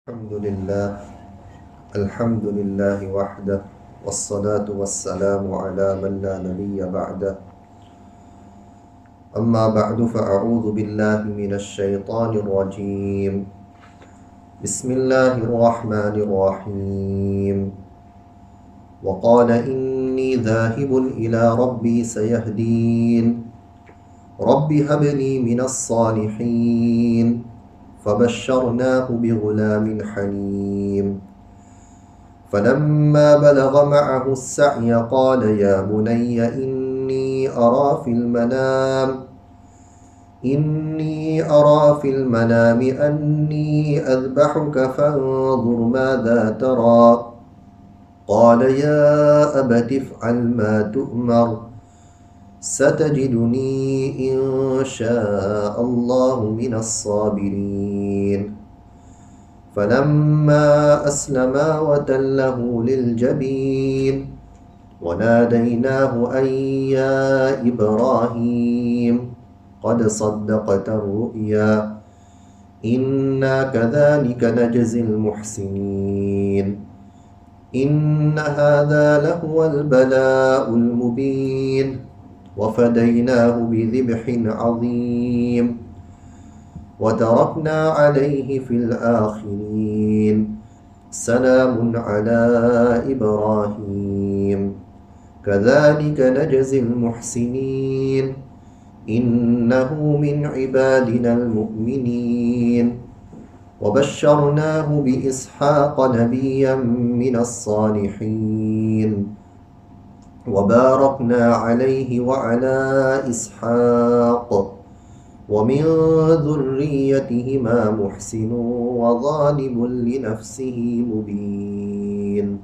الحمد لله وحده والصلاة والسلام على من لا نبي بعده أما بعد فأعوذ بالله من الشيطان الرجيم بسم الله الرحمن الرحيم وقال إني ذاهب إلى ربي سيهدين رب هب لي من الصالحين فبشرناه بغلام حليم فلما بلغ معه السعي قال يا بني إني أرى في المنام أني أذبحك فانظر ماذا ترى قال يا أبت افعل ما تؤمر ستجدني إن شاء الله من الصابرين فلما أسلما وتله للجبين وناديناه أن يا إبراهيم قد صدقت الرؤيا إنا كذلك نجزي المحسنين إن هذا لهو البلاء المبين وفديناه بذبح عظيم وتركنا عليه في الآخرين سلام على إبراهيم كذلك نجزي المحسنين إنه من عبادنا المؤمنين وبشرناه بإسحاق نبيا من الصالحين وباركنا عليه وعلى إسحاق ومن ذريتهما محسن وظالم لنفسه مبين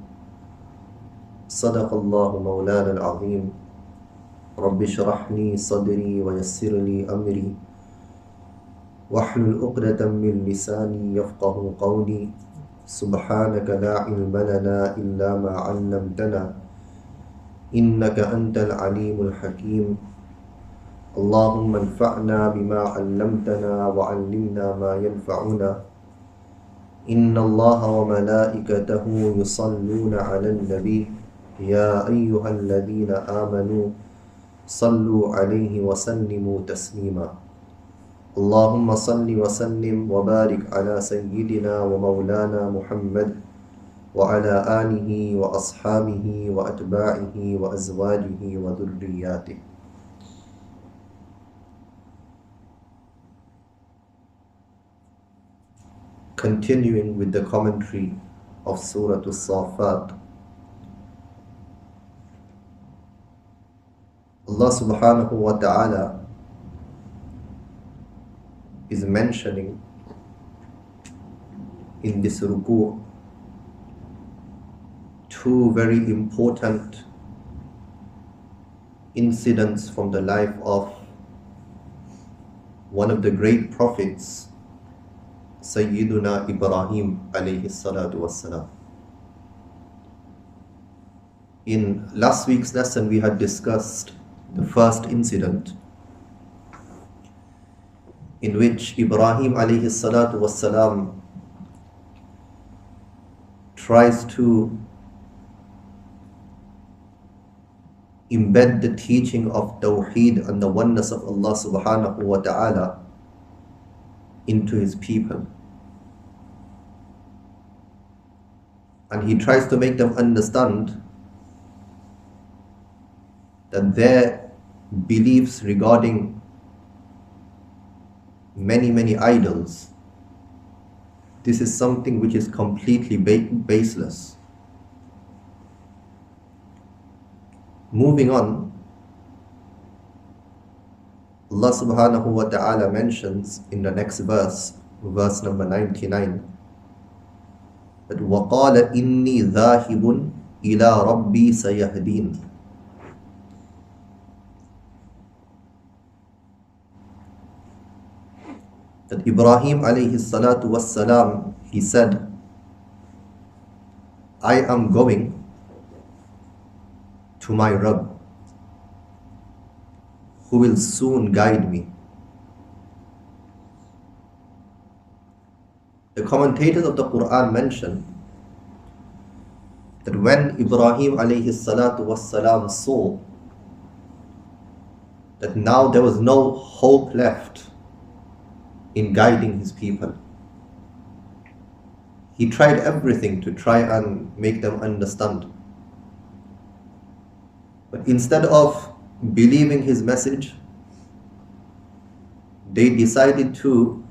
صدق الله مولانا العظيم رب اشرح لي صدري ويسر لي أمري واحلل عقدة من لساني يفقه قولي سبحانك لا علم لنا إلا ما علمتنا إنك أنت العليم الحكيم اللهم انفعنا بما علمتنا وعلمنا ما ينفعنا إن الله وملائكته يصلون على النبي يا أيها الذين آمنوا صلوا عليه وسلموا تسليما اللهم صل وسلم وبارك على سيدنا ومولانا محمد وعلى آله وأصحابه وأتباعه وأزواجه وذرياته. Continuing with the commentary of Surah As-Saffat, Allah subhanahu wa ta'ala is mentioning in this ruku' two very important incidents from the life of one of the great prophets, Sayyiduna Ibrāhīm alayhi salatu wassalam. In last week's lesson we had discussed the first incident in which Ibrāhīm alayhi salatu wassalam tries to embed the teaching of Tawheed and the oneness of Allah subhanahu wa ta'ala into his people. And he tries to make them understand that their beliefs regarding many idols, this is something which is completely baseless. Moving on, Allah subhanahu wa ta'ala mentions in the next verse, verse number 99, that وَقَالَ إِنِّي ذَاهِبٌ إِلَىٰ رَبِّي سَيَهْدِينَ. That Ibrāhīm alayhi salatu wassalam, he said, I am going to my Rabb, who will soon guide me. The commentators of the Qur'an mention that when Ibrāhīm alayhi salatu was salam saw that now there was no hope left in guiding his people, he tried everything to try and make them understand. But instead of believing his message, they decided to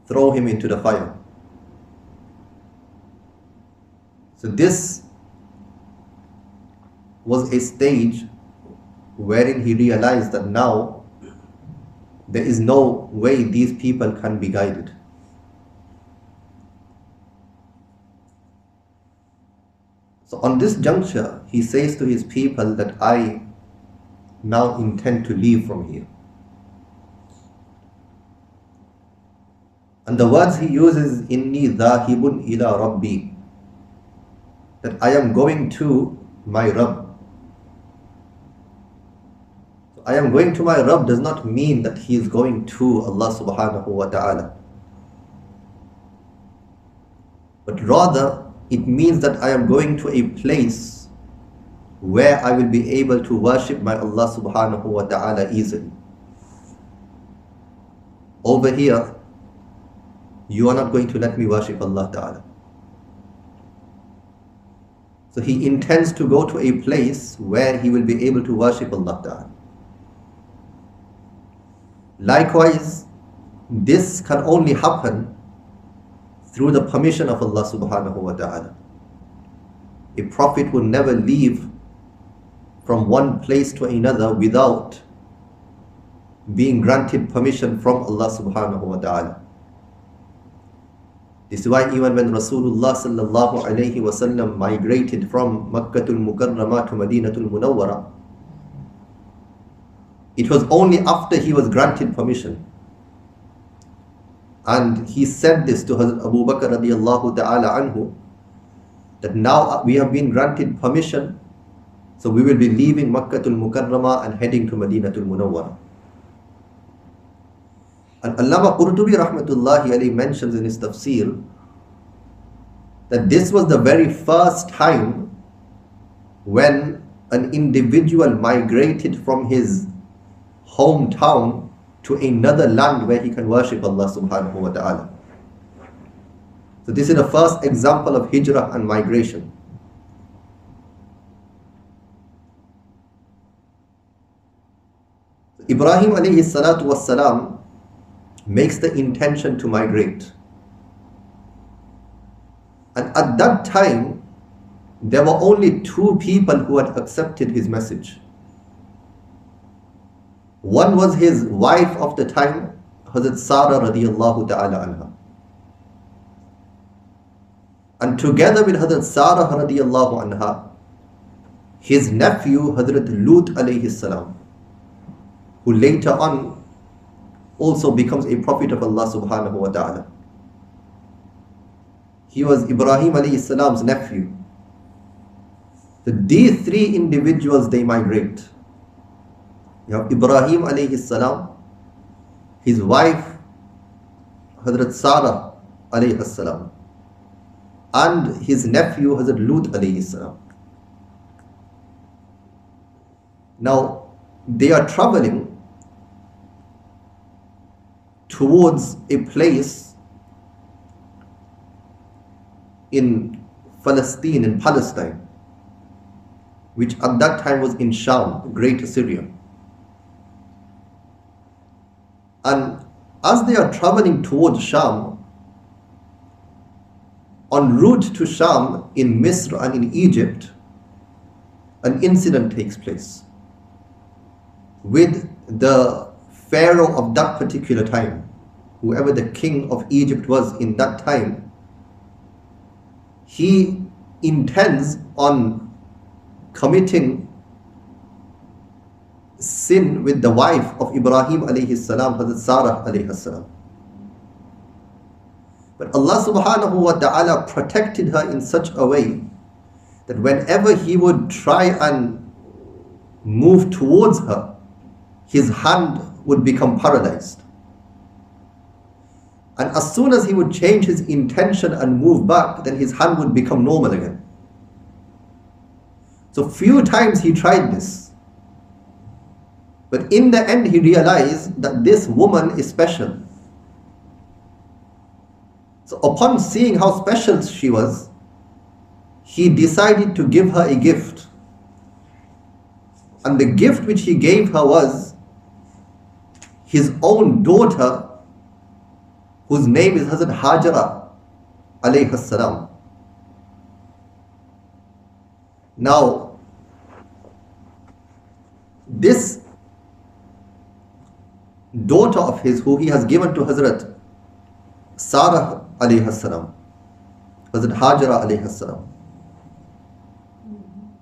throw him into the fire. So this was a stage wherein he realized that now there is no way these people can be guided. So on this juncture, he says to his people that I now intend to leave from here. And the words he uses, inni dhahibun ila rabbi, that I am going to my Rabb. So I am going to my Rabb does not mean that he is going to Allah subhanahu wa ta'ala, but rather it means that I am going to a place where I will be able to worship my Allah subhanahu wa ta'ala easily. Over here, you are not going to let me worship Allah ta'ala. So he intends to go to a place where he will be able to worship Allah ta'ala. Likewise, this can only happen through the permission of Allah subhanahu wa ta'ala. A prophet will never leave from one place to another without being granted permission from Allah subhanahu wa ta'ala. This is why even when Rasulullah sallallahu alayhi wasallam migrated from Makkatul Mukarramah to Madinatul Munawwara, it was only after he was granted permission. And he said this to Hazrat Abu Bakr radiallahu ta'ala anhu, that now we have been granted permission, so we will be leaving Makkatul Mukarramah and heading to Madinatul Munawwara. And Allama Qurtubi rahmatullahi alayhi mentions in his tafsir that this was the very first time when an individual migrated from his hometown to another land where he can worship Allah subhanahu wa ta'ala. So this is the first example of hijrah and migration. Ibrāhīm alayhi salatu was salam makes the intention to migrate. And at that time, there were only two people who had accepted his message. One was his wife of the time, Hazrat Sarah radiallahu ta'ala anha. And together with Hazrat Sarah radiallahu anha, his nephew Hazrat Lut alayhi salam, who later on also becomes a prophet of Allah subhanahu wa ta'ala. He was Ibrāhīm alayhi salam's nephew. So these three individuals, they migrate. You have Ibrāhīm alayhi salam, his wife Hazrat Sarah alayhi salam, and his nephew Hazrat Lut alayhi salam. Now they are traveling towards a place in Palestine, in Palestine, which at that time was in Sham, the great Assyria. And as they are traveling towards Sham, en route to Sham in Misr and in Egypt, an incident takes place with the Pharaoh of that particular time, whoever the king of Egypt was in that time. He intends on committing sin with the wife of Ibrāhīm alayhi salam, Hazrat Sarah alayhi salam. But Allah subhanahu wa ta'ala protected her in such a way that whenever he would try and move towards her, his hand would become paralyzed. And as soon as he would change his intention and move back, then his hand would become normal again. So few times he tried this. But in the end he realized that this woman is special. So upon seeing how special she was, he decided to give her a gift. And the gift which he gave her was his own daughter, whose name is Hazrat Hajara alayhimas. Now, this daughter of his, who he has given to Hazrat Sarah alayhimas, Hazrat Hajara alayhimas,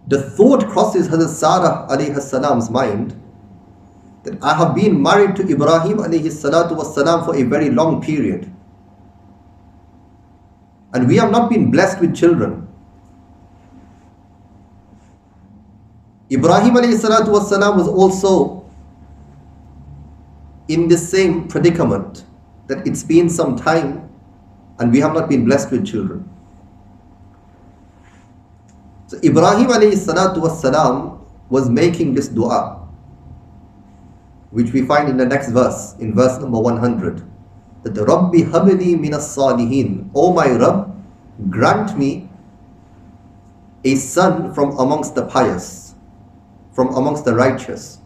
the thought crosses Hazrat Sarah alayhisalam's mind that I have been married to Ibrāhīm alayhi salatu wassalam for a very long period, and we have not been blessed with children. Ibrāhīm alayhi salatu wassalam was also in the same predicament, that it's been some time and we have not been blessed with children. So Ibrāhīm alayhi salatu wassalam was making this dua, which we find in the next verse, in verse number 100, that the Rabbi habli minas salihin, O my Rabb, grant me a son from amongst the pious, from amongst the righteous.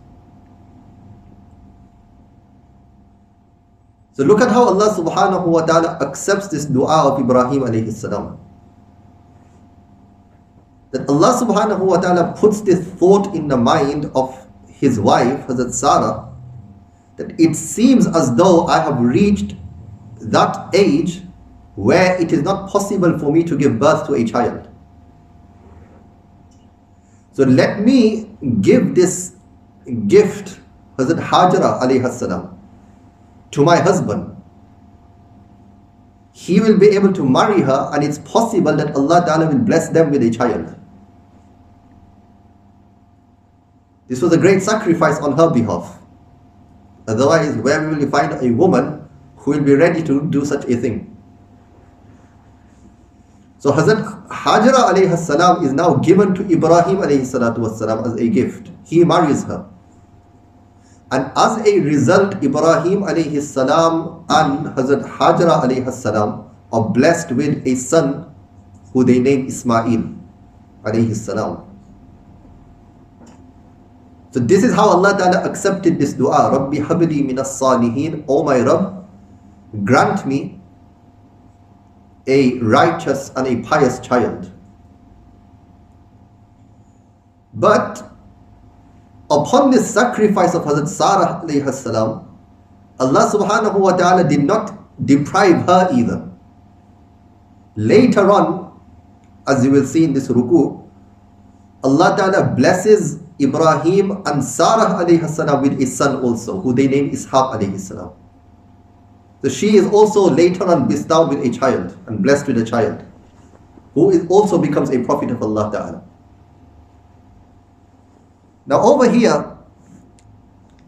So look at how Allah subhanahu wa ta'ala accepts this dua of Ibrāhīm alayhi salam. That Allah subhanahu wa ta'ala puts this thought in the mind of his wife, Hazrat Sarah, that it seems as though I have reached that age where it is not possible for me to give birth to a child. So let me give this gift, Hazrat Hajara alayhi salam, to my husband. He will be able to marry her, and it's possible that Allah Ta'ala will bless them with a child. This was a great sacrifice on her behalf. Otherwise, where will you find a woman who will be ready to do such a thing? So Hazrat Hajara alayhi salam is now given to Ibrāhīm alayhi salatu wassalam as a gift. He marries her. And as a result, Ibrāhīm alayhi salam and Hazrat Hajara alayhi salam are blessed with a son who they name Ismā'īl alayhi salam. So this is how Allah Ta'ala accepted this dua. Rabbi habli minas salihin, O my Rabb, grant me a righteous and a pious child. But upon this sacrifice of Hazrat Sarah alayhi salam, Allah subhanahu wa ta'ala did not deprive her either. Later on, as you will see in this ruku, Allah Ta'ala blesses Ibrāhīm and Sarah alayhi salam with a son also, who they name Ishaq alayhi salam. So she is also later on bestowed with a child and blessed with a child, who is also becomes a prophet of Allah Ta'ala. Now over here,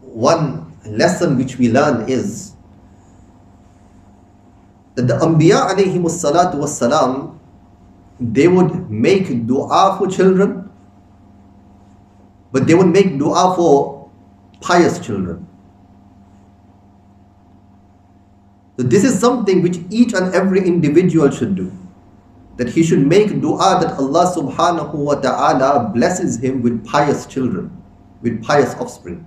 one lesson which we learn is that the Anbiya alayhimus salatu wassalam, they would make dua for children, but they would make dua for pious children. So this is something which each and every individual should do, that he should make dua that Allah subhanahu wa ta'ala blesses him with pious children, with pious offspring.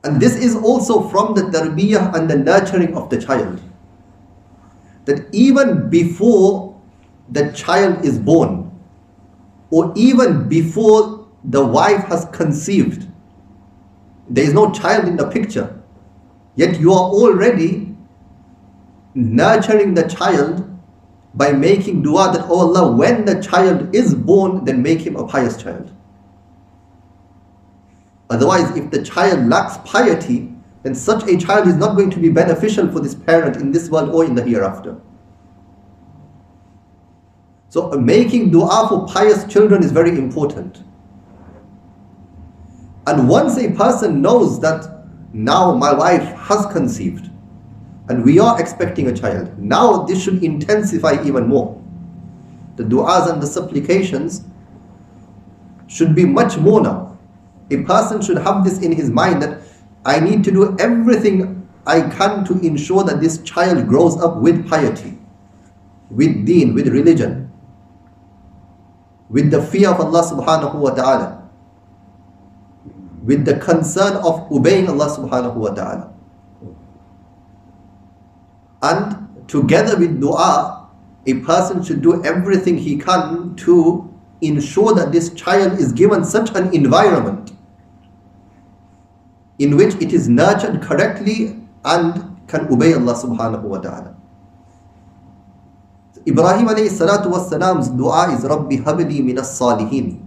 And this is also from the tarbiyah and the nurturing of the child, that even before the child is born, or even before the wife has conceived, there is no child in the picture, yet you are already nurturing the child by making dua that, oh Allah, when the child is born, then make him a pious child. Otherwise, if the child lacks piety, then such a child is not going to be beneficial for this parent in this world or in the hereafter. So making dua for pious children is very important. And once a person knows that now my wife has conceived and we are expecting a child, now this should intensify even more. The du'as and the supplications should be much more now. A person should have this in his mind that I need to do everything I can to ensure that this child grows up with piety, with deen, with religion, with the fear of Allah subhanahu wa ta'ala, with the concern of obeying Allah subhanahu wa ta'ala. And together with dua, a person should do everything he can to ensure that this child is given such an environment in which it is nurtured correctly and can obey Allah subhanahu wa ta'ala. Ibrāhīm alayhi salatu wassalam's dua is Rabbi habli minas salihin.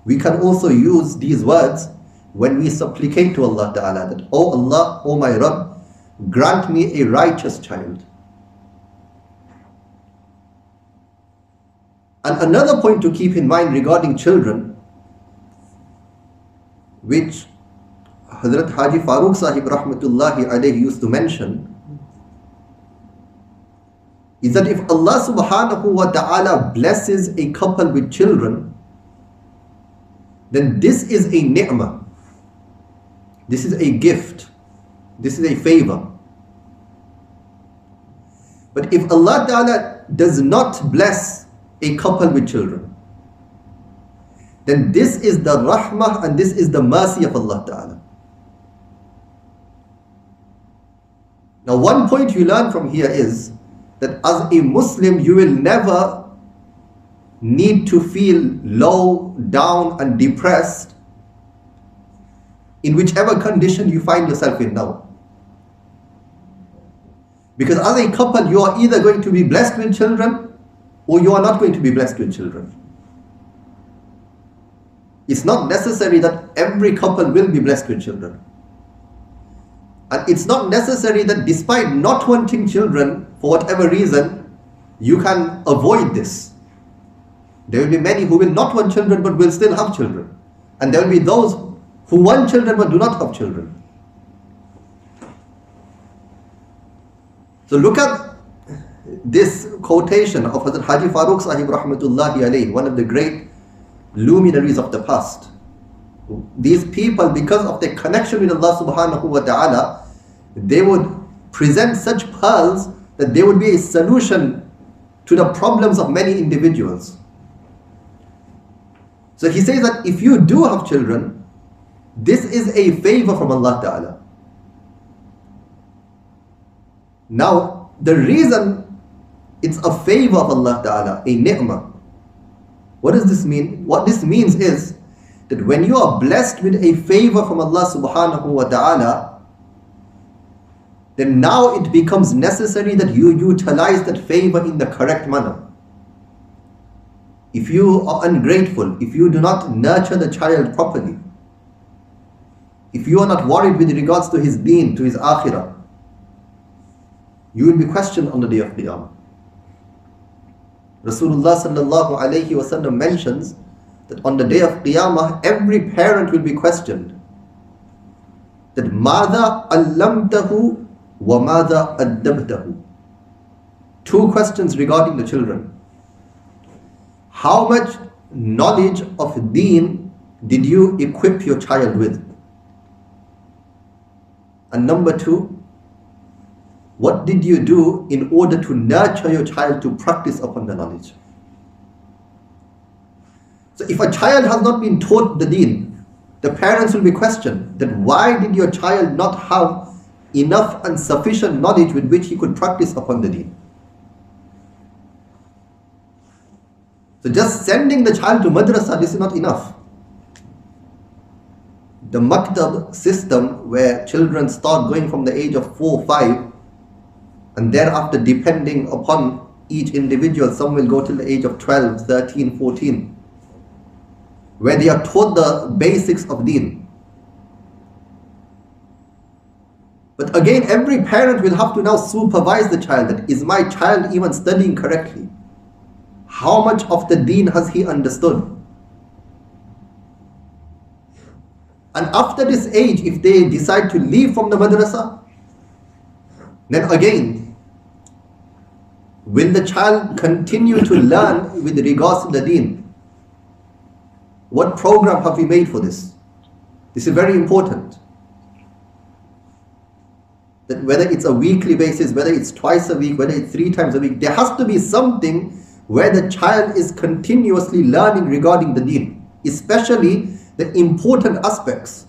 We can also use these words when we supplicate to Allah ta'ala that, Oh Allah, oh my Rabb, grant me a righteous child. And another point to keep in mind regarding children, which Hazrat Haji Farooq Sahib rahmatullahi alayhi used to mention, is that if Allah subhanahu wa ta'ala blesses a couple with children, then this is a ni'mah, this is a gift, this is a favor. But if Allah ta'ala does not bless a couple with children, then this is the rahmah and this is the mercy of Allah ta'ala. Now one point you learn from here is that as a Muslim you will never need to feel low, down and depressed in whichever condition you find yourself in now. Because as a couple you are either going to be blessed with children or you are not going to be blessed with children. It's not necessary that every couple will be blessed with children. And it's not necessary that despite not wanting children, for whatever reason, you can avoid this. There will be many who will not want children but will still have children. And there will be those who want children but do not have children. So look at this quotation of Hazrat Haji Farooq Sahib rahmatullahi alayhi, one of the great luminaries of the past. These people, because of their connection with Allah subhanahu wa ta'ala, they would present such pearls that they would be a solution to the problems of many individuals. So he says that if you do have children, this is a favor from Allah ta'ala. Now, the reason it's a favor of Allah ta'ala, a ni'mah, what does this mean? What this means is that when you are blessed with a favor from Allah subhanahu wa ta'ala, then now it becomes necessary that you utilize that favor in the correct manner. If you are ungrateful, if you do not nurture the child properly, if you are not worried with regards to his deen, to his akhirah, you will be questioned on the day of Qiyamah. Rasulullah sallallahu alayhi wasallam mentions that on the day of Qiyamah, every parent will be questioned that ماذا علمته وماذا أدبته. Two questions regarding the children. How much knowledge of deen did you equip your child with? And number two, what did you do in order to nurture your child to practice upon the knowledge? So if a child has not been taught the deen, the parents will be questioned that why did your child not have enough and sufficient knowledge with which he could practice upon the deen? So just sending the child to madrasa, this is not enough. The maktab system where children start going from the age of 4, 5 and thereafter depending upon each individual, some will go till the age of 12, 13, 14, where they are taught the basics of deen. But again, every parent will have to now supervise the child. That is my child even studying correctly? How much of the deen has he understood? And after this age, if they decide to leave from the madrasa, then again, will the child continue to learn with regards to the deen? What program have we made for this? This is very important. That whether it's a weekly basis, whether it's twice a week, whether it's 3 times a week, there has to be something where the child is continuously learning regarding the deen, especially the important aspects.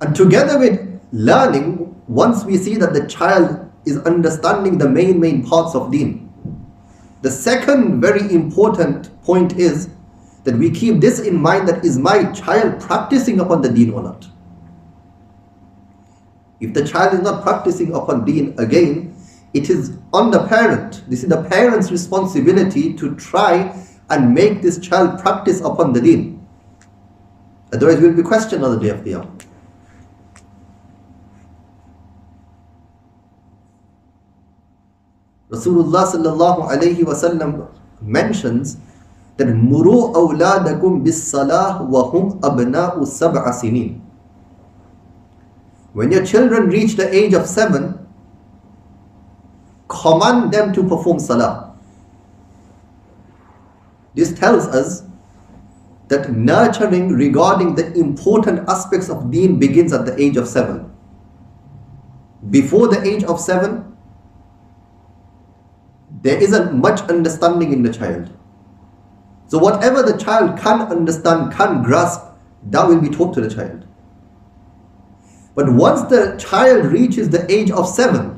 And together with learning, once we see that the child is understanding the main parts of deen, the second very important point is that we keep this in mind, that is my child practicing upon the deen or not? If the child is not practicing upon deen, again, it is on the parent. This is the parent's responsibility to try and make this child practice upon the deen. Otherwise, we will be questioned on the day of Qiyamah. Rasulullah sallallahu alayhi wasallam mentions that muru awladakum bis salah wa hum abna'u sab'a sinin. When your children reach the age of 7, command them to perform salah. This tells us that nurturing regarding the important aspects of deen begins at the age of 7. Before the age of 7, there isn't much understanding in the child. So whatever the child can understand, can grasp, that will be taught to the child. But once the child reaches the age of 7,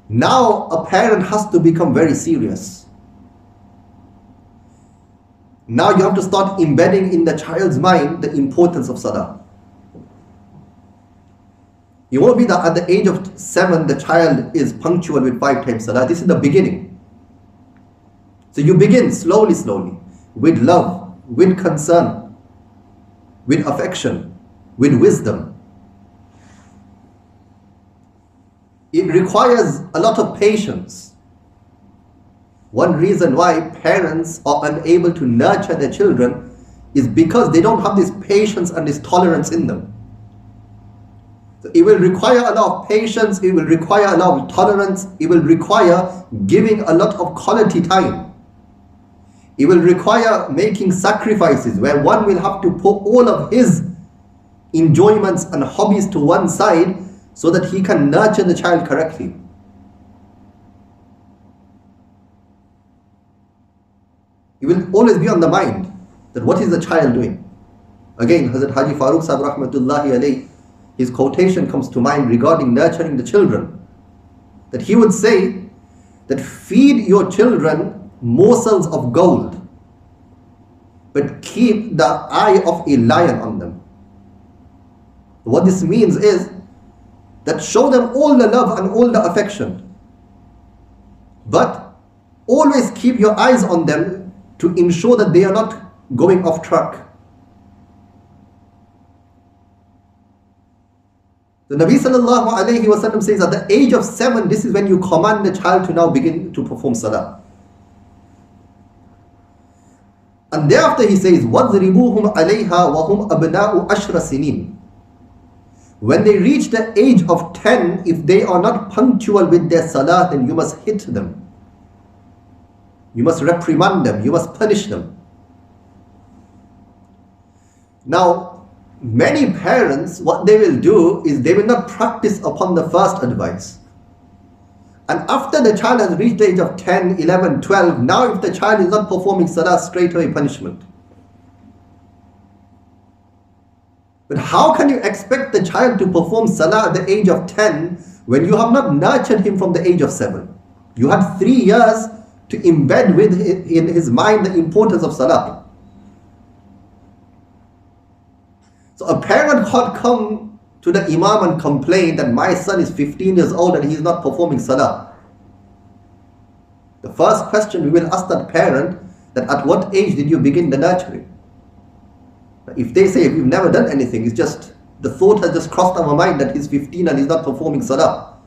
now a parent has to become very serious. Now you have to start embedding in the child's mind the importance of salah. It won't be that at the age of 7 the child is punctual with 5 times salah. This is the beginning. So you begin slowly, with love, with concern, with affection, with wisdom. It requires a lot of patience. One reason why parents are unable to nurture their children is because they don't have this patience and this tolerance in them. So it will require a lot of patience, it will require a lot of tolerance, it will require giving a lot of quality time. It will require making sacrifices where one will have to put all of his enjoyments and hobbies to one side so that he can nurture the child correctly. It will always be on the mind that what is the child doing? Again, Hazrat Haji Farooq Sahib rahmatullahi alayhi, his quotation comes to mind regarding nurturing the children. That he would say that feed your children morsels of gold, but keep the eye of a lion on them. What this means is that show them all the love and all the affection, but always keep your eyes on them to ensure that they are not going off track. The Nabi sallallahu alayhi wa sallam says at the age of 7, this is when you command the child to now begin to perform salah. And thereafter he says, وَضْرِبُوهُمْ عَلَيْهَا وَهُمْ أَبْنَاءُ عَشْرَ سِنِينَ. When they reach the age of 10, if they are not punctual with their salah, then you must hit them. You must reprimand them. You must punish them. Now, many parents, what they will do is they will not practice upon the first advice. And after the child has reached the age of 10, 11, 12, now if the child is not performing salah, straight away punishment. But how can you expect the child to perform salah at the age of 10 when you have not nurtured him from the age of 7? You had 3 years to embed in his mind the importance of salah. So a parent can't come to the imam and complain that my son is 15 years old and he is not performing salah. The first question we will ask that parent, that at what age did you begin the nurturing? If they say we've never done anything, it's just the thought has just crossed our mind that he's 15 and he's not performing salah,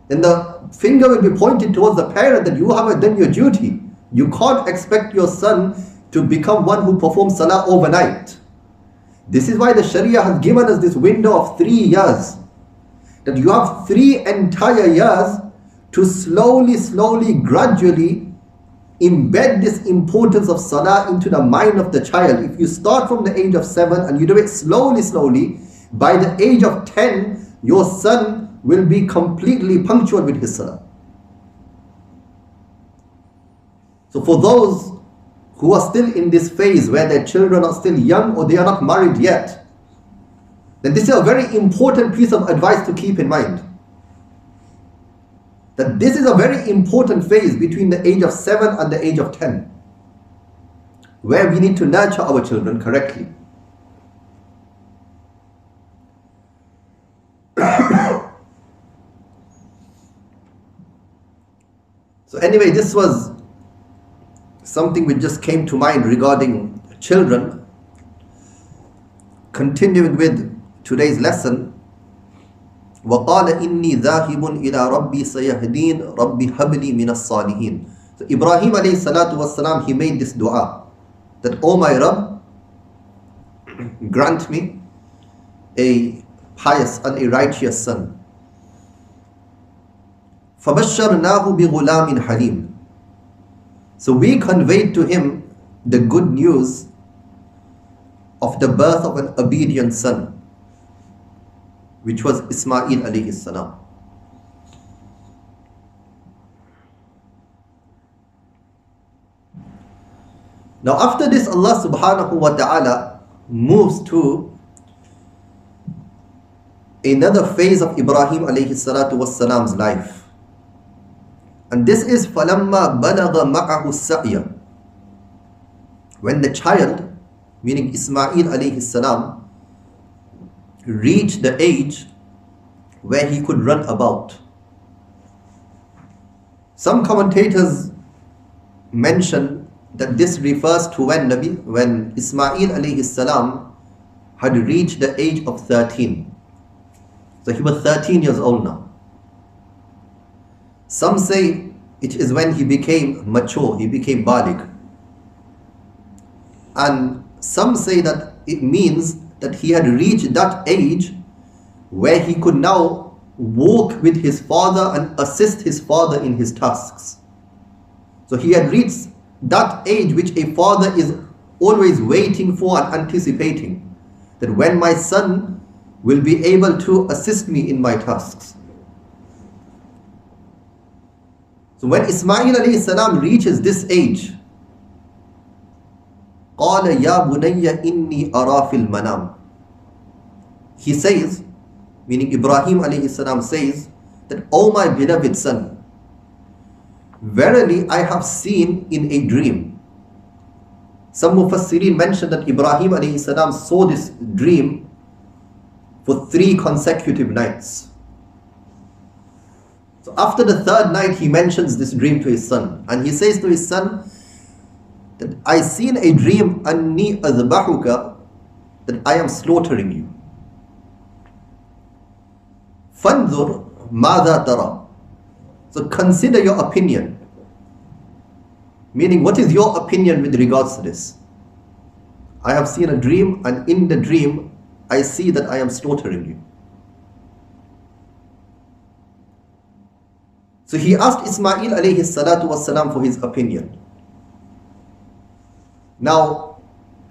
then the finger will be pointed towards the parent that you haven't done your duty. You can't expect your son to become one who performs salah overnight. This is why the Sharia has given us this window of 3 years. That you have 3 entire years to slowly, gradually embed this importance of salah into the mind of the child. If you start from the age of 7 and you do it slowly, by the age of 10, your son will be completely punctual with his salah. So for those who are still in this phase where their children are still young or they are not married yet, then this is a very important piece of advice to keep in mind. That this is a very important phase between the age of 7 and the age of 10, where we need to nurture our children correctly. So anyway, this was something which just came to mind regarding children. Continuing with today's lesson, وَقَالَ إِنِّي ذَاهِبٌ إِلَىٰ رَبِّي سَيَهْدِينَ رَبِّ هَبْ لِي مِنَ الصَّالِحِينَ. So Ibrāhīm alayhi salatu wassalam, he made this dua that, "O my Rabb, grant me a pious and a righteous son." فَبَشَّرْنَاهُ بِغُلَامٍ حَلِيمٍ. So we conveyed to him the good news of the birth of an obedient son, which was Ismā'īl alayhi salam. Now after this, Allah subhanahu wa ta'ala moves to another phase of Ibrāhīm alayhi salatu wassalam's life. And this is فَلَمَّا بَلَغَ مَعَهُ السَّعْيَ. When the child, meaning Ismā'īl alayhi salam, reached the age where he could run about. Some commentators mention that this refers to when Ismā'īl alayhi salam had reached the age of 13. So he was 13 years old now. Some say it is when he became mature, he became baligh. And some say that it means that he had reached that age where he could now walk with his father and assist his father in his tasks. So he had reached that age which a father is always waiting for and anticipating, that when my son will be able to assist me in my tasks. So when Ismā'īl alayhi salam reaches this age, قَالَ يَا بُنَيَّ إِنِّي أَرَى فِي الْمَنَامِ. He says, meaning Ibrāhīm alayhi salam says, that, "O my beloved son, verily I have seen in a dream." Some Mufassirin mentioned that Ibrāhīm alayhi salam saw this dream for 3 consecutive nights. So after the 3rd night, he mentions this dream to his son, and he says to his son that, "I seen a dream, أَنِّي أَذْبَحُكَ, that I am slaughtering you. فَانْظُرْ مَاذَا تَرَى." So consider your opinion. Meaning, what is your opinion with regards to this? I have seen a dream, and in the dream, I see that I am slaughtering you. So he asked Ismā'īl alayhi salatu wassalam for his opinion. Now,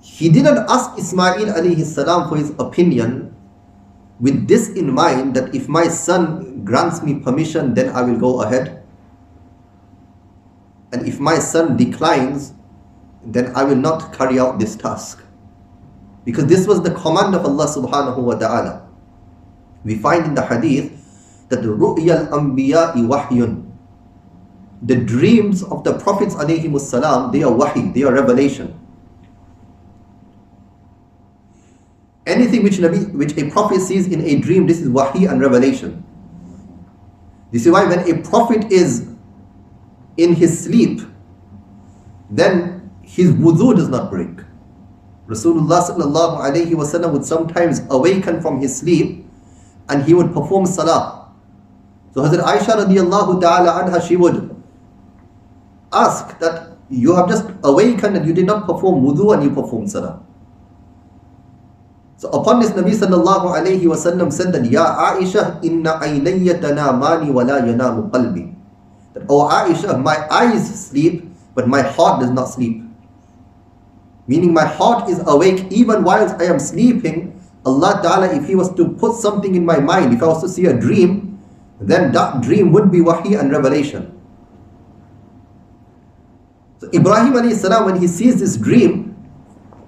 he didn't ask Ismā'īl alayhi salam for his opinion with this in mind, that if my son grants me permission, then I will go ahead. And if my son declines, then I will not carry out this task. Because this was the command of Allah subhanahu wa ta'ala. We find in the hadith that ru'ya al-anbiya'i wahyun. The dreams of the prophets alayhimus salam, they are wahy, they are revelation. Anything which a prophet sees in a dream, this is wahy and revelation. This is why when a prophet is in his sleep, then his wudu does not break. Rasulullah sallallahu alayhi wa sallam would sometimes awaken from his sleep and he would perform salah. So Hazrat Aisha radiyallahu ta'ala anha, she would ask that, you have just awakened and you did not perform wudu and you performed salah. So upon this, Nabi sallallahu alayhi wa sallam said that, Ya Aisha, inna aynayya tanamani wa la yanamu qalbi. That, oh Aisha, my eyes sleep, but my heart does not sleep. Meaning my heart is awake even whilst I am sleeping. Allah Ta'ala, if He was to put something in my mind, if I was to see a dream, then that dream would be wahi and revelation. So Ibrāhīm alayhi salam, when he sees this dream,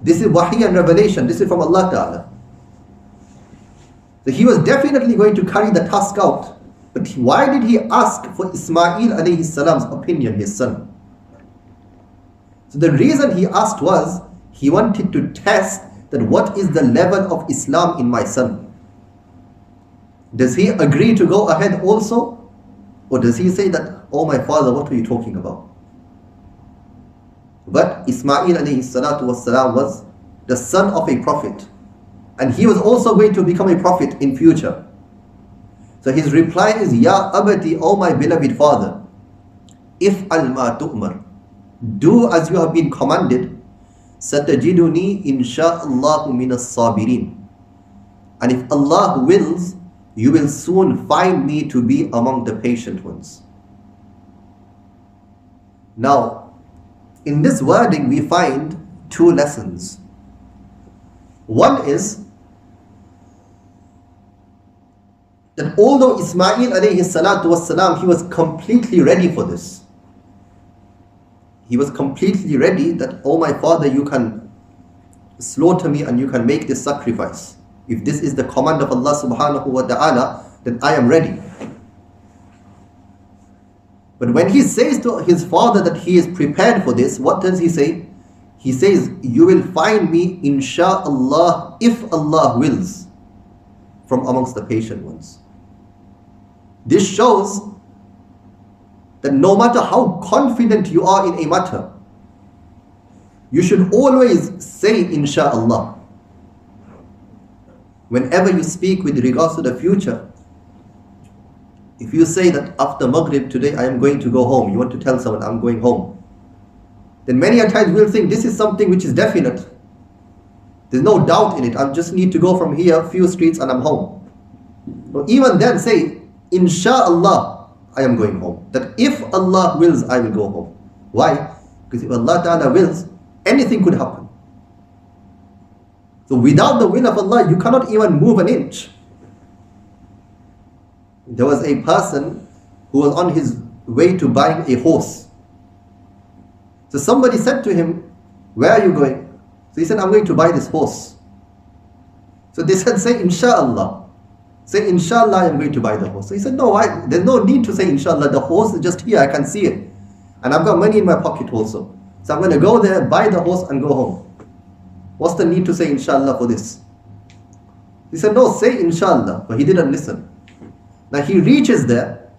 this is wahi and revelation, this is from Allah Ta'ala. So he was definitely going to carry the task out. But why did he ask for Ismā'īl alayhi salam's opinion, his son? So the reason he asked was, he wanted to test that what is the level of Islam in my son. Does he agree to go ahead also? Or does he say that, oh my father, what are you talking about? But Ismā'īl alayhi salatu wassalam was the son of a prophet. And he was also going to become a prophet in future. So his reply is, Ya abati, O my beloved father, if'al ma tu'mar, do as you have been commanded, satajiduni insha'Allahu minas sabirin. And if Allah wills, you will soon find me to be among the patient ones. Now, in this wording we find two lessons. One is that although Ismā'īl alayhi salatu wassalam, he was completely ready for this. He was completely ready that, oh my father, you can slaughter me and you can make this sacrifice. If this is the command of Allah subhanahu wa ta'ala, then I am ready. But when he says to his father that he is prepared for this, what does he say? He says, you will find me insha'Allah, if Allah wills, from amongst the patient ones. This shows that no matter how confident you are in a matter, you should always say insha'Allah. Whenever you speak with regards to the future, if you say that after Maghrib today I am going to go home, you want to tell someone I'm going home, then many a times we'll think this is something which is definite. There's no doubt in it. I just need to go from here a few streets and I'm home. But even then say, Insha'Allah, I am going home. That if Allah wills, I will go home. Why? Because if Allah Ta'ala wills, anything could happen. So without the will of Allah, you cannot even move an inch. There was a person who was on his way to buying a horse. So somebody said to him, where are you going? So he said, I'm going to buy this horse. So they said, say Insha'Allah. Say Inshallah, I am going to buy the horse. So he said, no, why? There's no need to say Inshallah. The horse is just here, I can see it. And I've got money in my pocket also. So I'm going to go there, buy the horse and go home. What's the need to say Inshallah for this? He said, no, say Inshallah. But he didn't listen. Now he reaches there,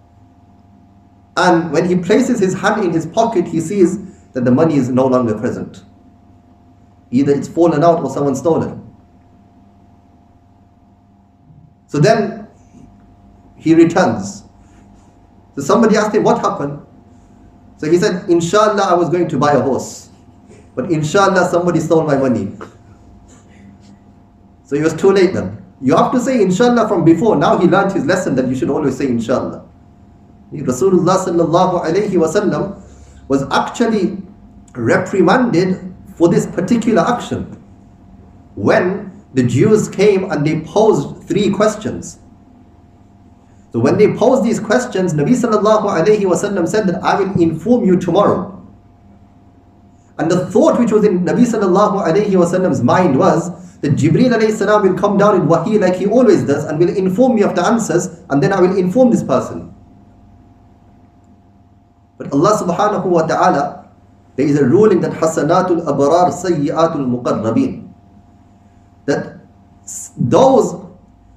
and when he places his hand in his pocket, he sees that the money is no longer present. Either it's fallen out or someone stole it. So then he returns. So somebody asked him, what happened? So he said, Inshallah, I was going to buy a horse, but Inshallah, somebody stole my money. So it was too late then. You have to say Inshallah from before. Now he learned his lesson that you should always say Inshallah. Rasulullah sallallahu alayhi wasallam was actually reprimanded for this particular action when the Jews came and they posed 3 questions. So when they posed these questions, Nabi sallallahu alayhi wasallam said that I will inform you tomorrow. And the thought which was in Nabi sallallahu alayhi wasallam's mind was that Jibreel alayhi salam will come down in wahi like he always does and will inform me of the answers, and then I will inform this person. But Allah subhanahu wa ta'ala, there is a ruling that hasanatul abrar sayyiatul muqarrabin, that those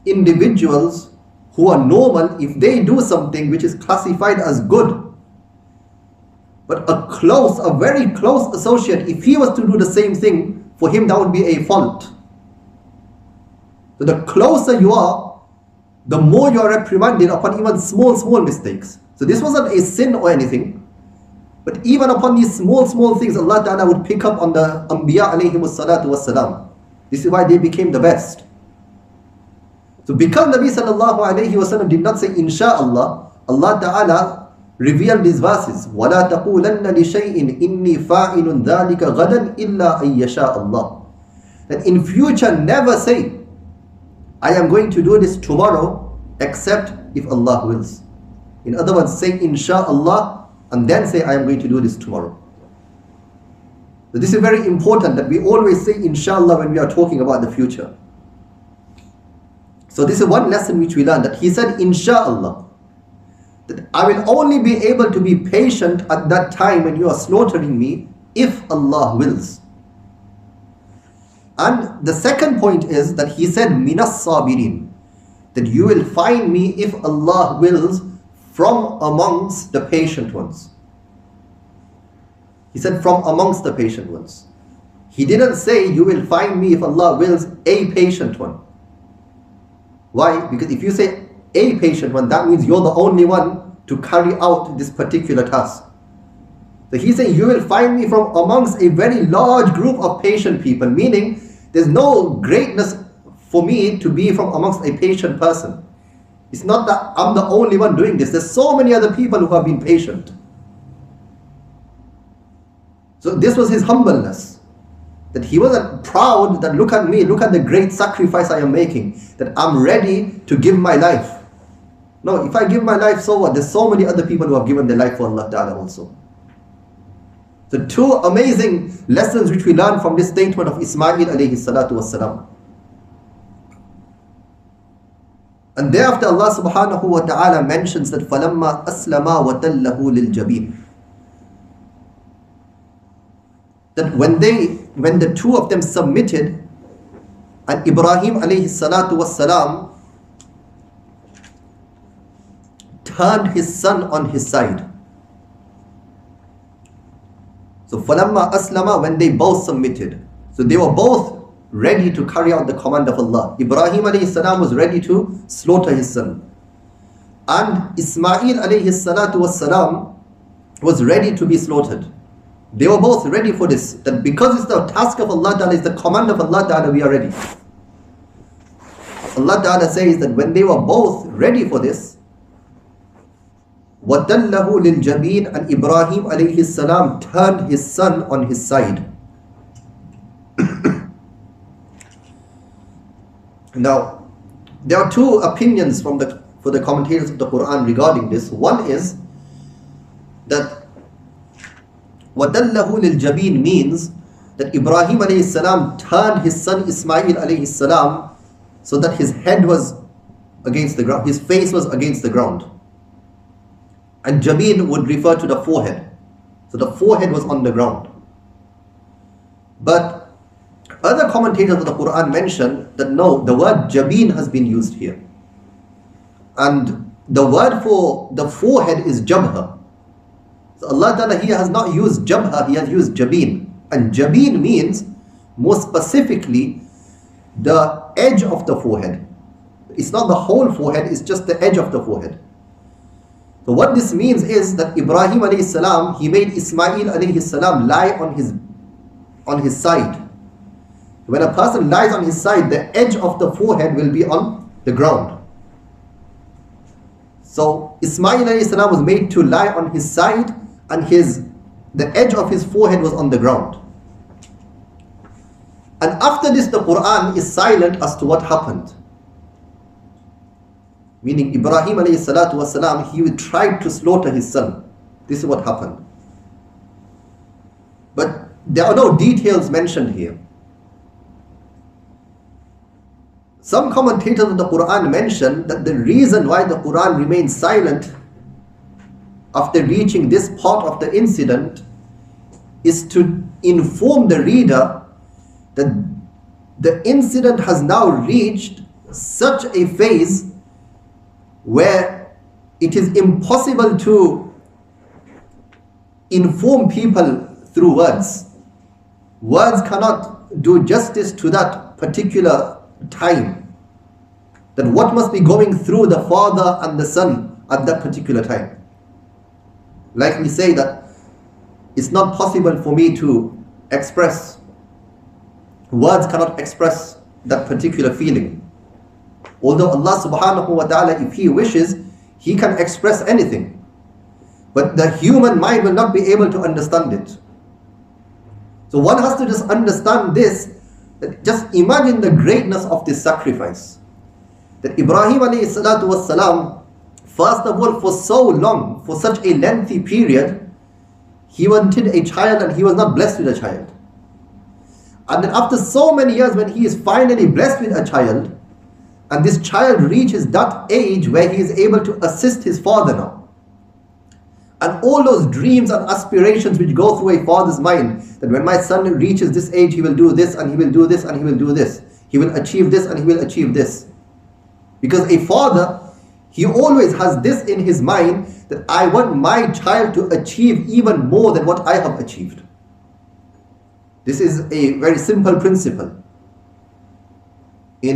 individuals who are normal, if they do something which is classified as good, but a very close associate, if he was to do the same thing, for him that would be a fault. So the closer you are, the more you are reprimanded upon even small mistakes. So this wasn't a sin or anything, But even upon these small things, Allah Ta'ala would pick up on the Anbiya alayhimus salatu was salam. This is why they became the best. So because Nabi sallallahu alayhi wa sallam did not say Insha'Allah, Allah Ta'ala revealed these verses. وَلَا تَقُولَنَّ لِشَيْءٍ إِنِّي فَاعِلٌ ذَلِكَ غَدًا إِلَّا أَن يَشَاءَ اللَّهُ. That in future never say, I am going to do this tomorrow, except if Allah wills. In other words, say Insha'Allah and then say I am going to do this tomorrow. So this is very important that we always say Insha'Allah when we are talking about the future. So this is one lesson which we learned, that he said Insha'Allah, that I will only be able to be patient at that time when you are slaughtering me if Allah wills. And the second point is that he said Minas Sabirin, that you will find me if Allah wills from amongst the patient ones. He said from amongst the patient ones. He didn't say you will find me if Allah wills a patient one. Why? Because if you say a patient one, that means you're the only one to carry out this particular task. So he's saying you will find me from amongst a very large group of patient people, meaning there's no greatness for me to be from amongst a patient person. It's not that I'm the only one doing this. There's so many other people who have been patient. So this was his humbleness. That he wasn't proud that look at me, look at the great sacrifice I am making, that I'm ready to give my life. No, if I give my life, so what? There's so many other people who have given their life for Allah Ta'ala also. So two amazing lessons which we learn from this statement of Ismā'īl alayhi salatu was salam. And thereafter Allah subhanahu wa ta'ala mentions that فَلَمَّا أَسْلَمَا وَتَلَّهُ لِلْجَبِينِ, that when the two of them submitted, and Ibrāhīm alayhi salatu was salam turned his son on his side. So فَلَمَّا أَسْلَمَا, when they both submitted. So they were both ready to carry out the command of Allah. Ibrāhīm alayhi salam was ready to slaughter his son. And Ismā'īl alayhi salatu was salam was ready to be slaughtered. They were both ready for this. That because it's the task of Allah Ta'ala, it's the command of Allah Ta'ala, we are ready. Allah Ta'ala says that when they were both ready for this, وَتَلَّهُ لِلْجَبِينِ, and Ibrāhīm alayhi salam turned his son on his side. Now, there are two opinions for the commentators of the Quran regarding this. One is that وَتَلَّهُ لِلْجَبِينِ means that Ibrāhīm alayhi salam turned his son Ismā'īl alayhi salam so that his head was against the ground, his face was against the ground. And Jabeen would refer to the forehead. So the forehead was on the ground. But other commentators of the Quran mention that no, the word Jabeen has been used here. And the word for the forehead is Jabha. So Allah Ta'ala here has not used Jabha, He has used Jabeen. And Jabeen means, more specifically, the edge of the forehead. It's not the whole forehead, it's just the edge of the forehead. So what this means is that Ibrāhīm alayhi salam, he made Ismā'īl alayhi salam lie on his side. When a person lies on his side, the edge of the forehead will be on the ground. So Ismā'īl alayhi salam was made to lie on his side, and the edge of his forehead was on the ground. And after this, the Quran is silent as to what happened. Meaning Ibrāhīm alayhi salatu wasalam, he tried to slaughter his son. This is what happened. But there are no details mentioned here. Some commentators of the Quran mention that the reason why the Quran remains silent after reaching this part of the incident is to inform the reader that the incident has now reached such a phase where it is impossible to inform people through words. Words cannot do justice to that particular time. That what must be going through the father and the son at that particular time. Like we say that it's not possible for me to express. Words cannot express that particular feeling. Although Allah subhanahu wa ta'ala, if He wishes, He can express anything. But the human mind will not be able to understand it. So one has to just understand this. Just imagine the greatness of this sacrifice. That Ibrāhīm alayhi salatu was salam, first of all, for so long, for such a lengthy period, he wanted a child and he was not blessed with a child. And then after so many years, when he is finally blessed with a child, and this child reaches that age where he is able to assist his father now, and all those dreams and aspirations which go through a father's mind, that when my son reaches this age, he will do this, and he will do this, and he will do this. He will achieve this, and he will achieve this. Because a father, he always has this in his mind, that I want my child to achieve even more than what I have achieved. This is a very simple principle. There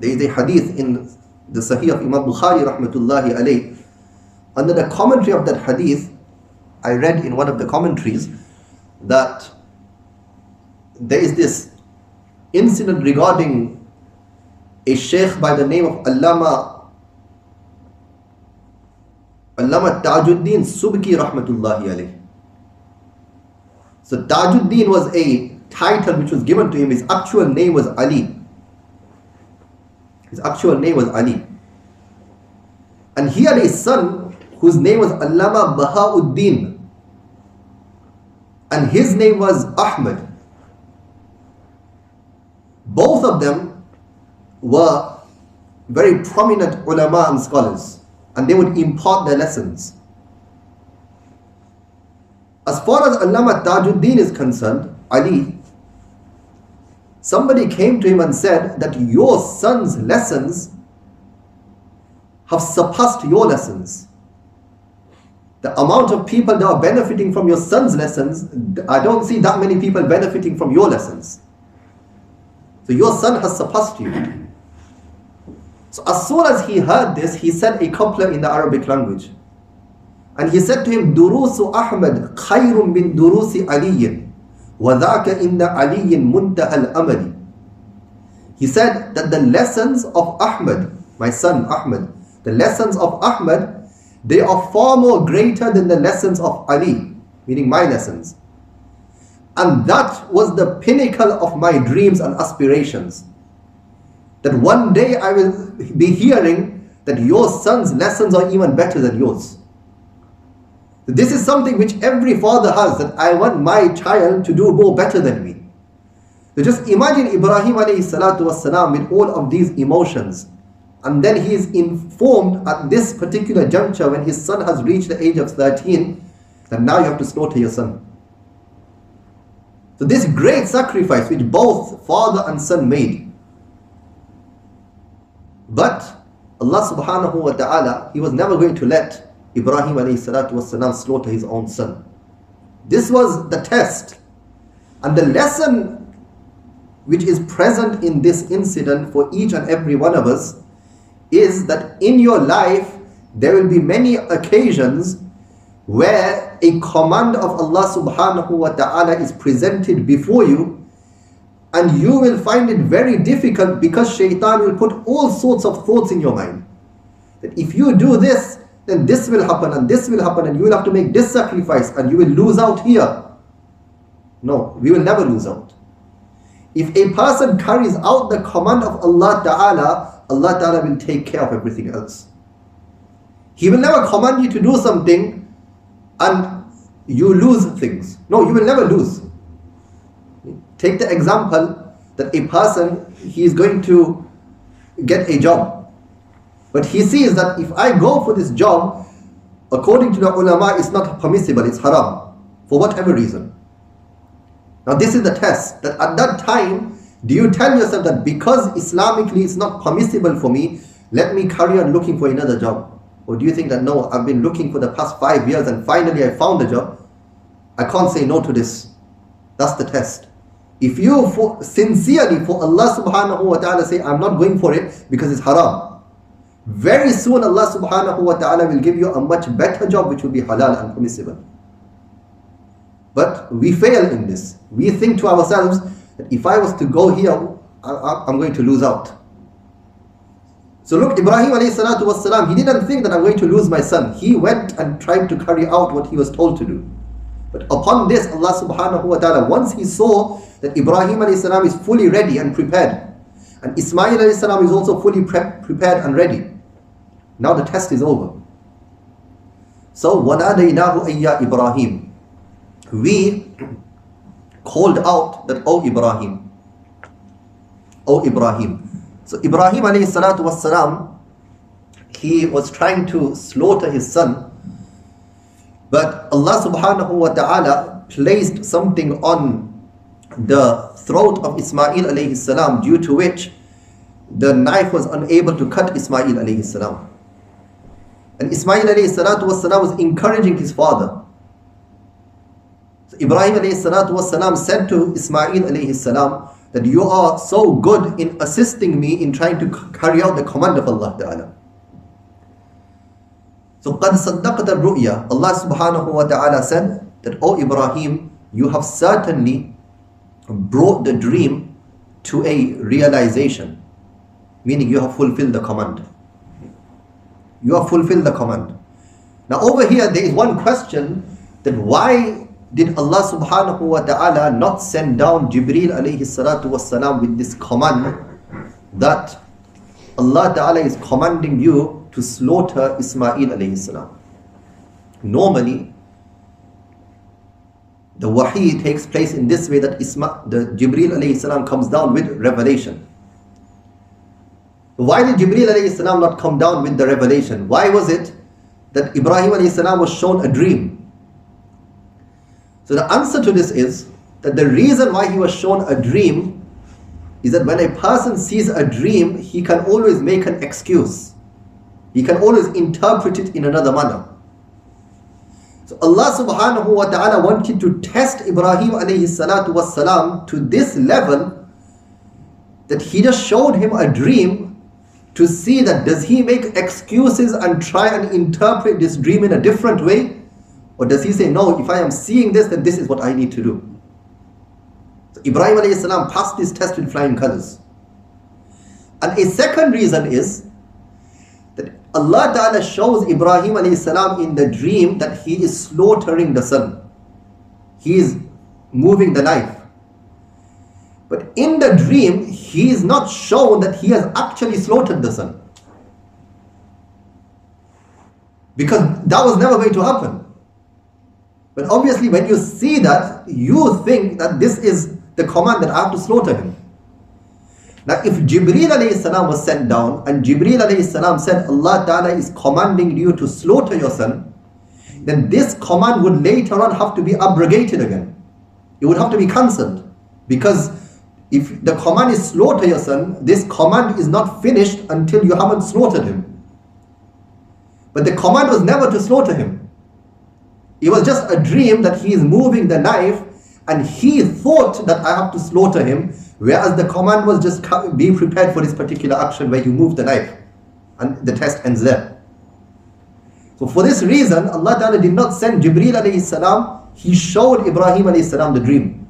is a hadith in the Sahih of Imam Bukhari rahmatullahi alayh. Under the commentary of that hadith, I read in one of the commentaries that there is this incident regarding a sheikh by the name of Allama Tajuddin Subki rahmatullahi alayh. So Tajuddin was a title which was given to him. His actual name was Ali. His actual name was Ali. And he had a son whose name was Allama Bahauddin, and his name was Ahmad. Both of them were very prominent ulama and scholars, and they would impart their lessons. As far as Allama Tajuddin is concerned, Ali, somebody came to him and said that your son's lessons have surpassed your lessons. The amount of people that are benefiting from your son's lessons, I don't see that many people benefiting from your lessons. So your son has surpassed you. So as soon as he heard this, he said a couplet in the Arabic language. And he said to him, Durusu Ahmad khayrun min durusi Aliyin, wa dhaka inda Aliyin muntaha al-amali. He said that the lessons of Ahmad, my son Ahmad, the lessons of Ahmad, they are far more greater than the lessons of Ali, meaning my lessons. And that was the pinnacle of my dreams and aspirations. That one day I will be hearing that your son's lessons are even better than yours. This is something which every father has, that I want my child to do more better than me. So just imagine Ibrāhīm alayhi salatu wassalam with all of these emotions. And then he is informed at this particular juncture, when his son has reached the age of 13, that now you have to slaughter your son. So this great sacrifice which both father and son made. But Allah subhanahu wa ta'ala, He was never going to let Ibrāhīm alayhi salatu wasalam slaughter his own son. This was the test. And the lesson which is present in this incident for each and every one of us is that in your life there will be many occasions where a command of Allah subhanahu wa ta'ala is presented before you, and you will find it very difficult because shaitan will put all sorts of thoughts in your mind. That if you do this, then this will happen and this will happen, and you will have to make this sacrifice and you will lose out here. No, we will never lose out. If a person carries out the command of Allah Ta'ala, Allah Ta'ala will take care of everything else. He will never command you to do something and you lose things. No, you will never lose. Take the example that a person, he is going to get a job, but he sees that if I go for this job, according to the ulama, it's not permissible, it's haram, for whatever reason. Now this is the test, that at that time, do you tell yourself that because Islamically it's not permissible for me, let me carry on looking for another job? Or do you think that no, I've been looking for the past 5 years and finally I found a job, I can't say no to this? That's the test. If you sincerely for Allah subhanahu wa ta'ala say, I'm not going for it because it's haram, very soon Allah subhanahu wa ta'ala will give you a much better job which will be halal and permissible. But we fail in this. We think to ourselves that if I was to go here, I'm going to lose out. So look, Ibrāhīm alayhi salatu wassalam, he didn't think that I'm going to lose my son. He went and tried to carry out what he was told to do. But upon this, Allah subhanahu wa ta'ala, once he saw that Ibrāhīm alayhi salam is fully ready and prepared, and Ismā'īl alayhi salam is also fully prepared and ready, now the test is over. So, وَنَادَيْنَاهُ أَيَّا Ibrāhīm, we called out that, O Ibrāhīm, O Ibrāhīm. So Ibrāhīm alayhi salatu wassalam, he was trying to slaughter his son, but Allah subhanahu wa ta'ala placed something on the throat of Ismā'īl alayhi salam, due to which the knife was unable to cut Ismā'īl alayhi salam. And Ismā'īl alayhi salatu wassalam was encouraging his father. So Ibrāhīm alayhi salatu wassalam said to Ismā'īl alayhi salam that you are so good in assisting me in trying to carry out the command of Allah Ta'ala. So قَدْ صَدَّقْتَ الرُّؤْيَا, Allah subhanahu wa ta'ala said that, O Ibrāhīm, you have certainly brought the dream to a realization, meaning you have fulfilled the command. You have fulfilled the command. Now over here there is one question, that why did Allah subhanahu wa ta'ala not send down Jibreel alayhi salatu wassalam with this command that Allah ta'ala is commanding you to slaughter Ismā'īl alayhi salam? Normally, the wahi takes place in this way, that the Jibreel alayhi salam comes down with revelation. Why did Jibreel alayhi salam not come down with the revelation? Why was it that Ibrāhīm alayhi salam was shown a dream? So the answer to this is that the reason why he was shown a dream is that when a person sees a dream, he can always make an excuse. He can always interpret it in another manner. So Allah subhanahu wa ta'ala wanted to test Ibrāhīm alayhi salatu wassalam to this level, that he just showed him a dream to see that does he make excuses and try and interpret this dream in a different way, or does he say, no, if I am seeing this, then this is what I need to do. So Ibrāhīm alayhi salam passed this test with flying colors. And a second reason is that Allah Ta'ala shows Ibrāhīm alayhi salam in the dream that he is slaughtering the son. He is moving the knife. But in the dream, he is not shown that he has actually slaughtered the son, because that was never going to happen. But obviously when you see that, you think that this is the command that I have to slaughter him. Now if Jibreel alayhi salam was sent down and Jibreel alayhi salam said Allah Ta'ala is commanding you to slaughter your son, then this command would later on have to be abrogated again. It would have to be cancelled, because if the command is slaughter your son, this command is not finished until you haven't slaughtered him. But the command was never to slaughter him. It was just a dream that he is moving the knife and he thought that I have to slaughter him, whereas the command was just be prepared for this particular action where you move the knife, and the test ends there. So for this reason, Allah Ta'ala did not send Jibreel alayhi salam, He showed Ibrāhīm alayhi salam the dream.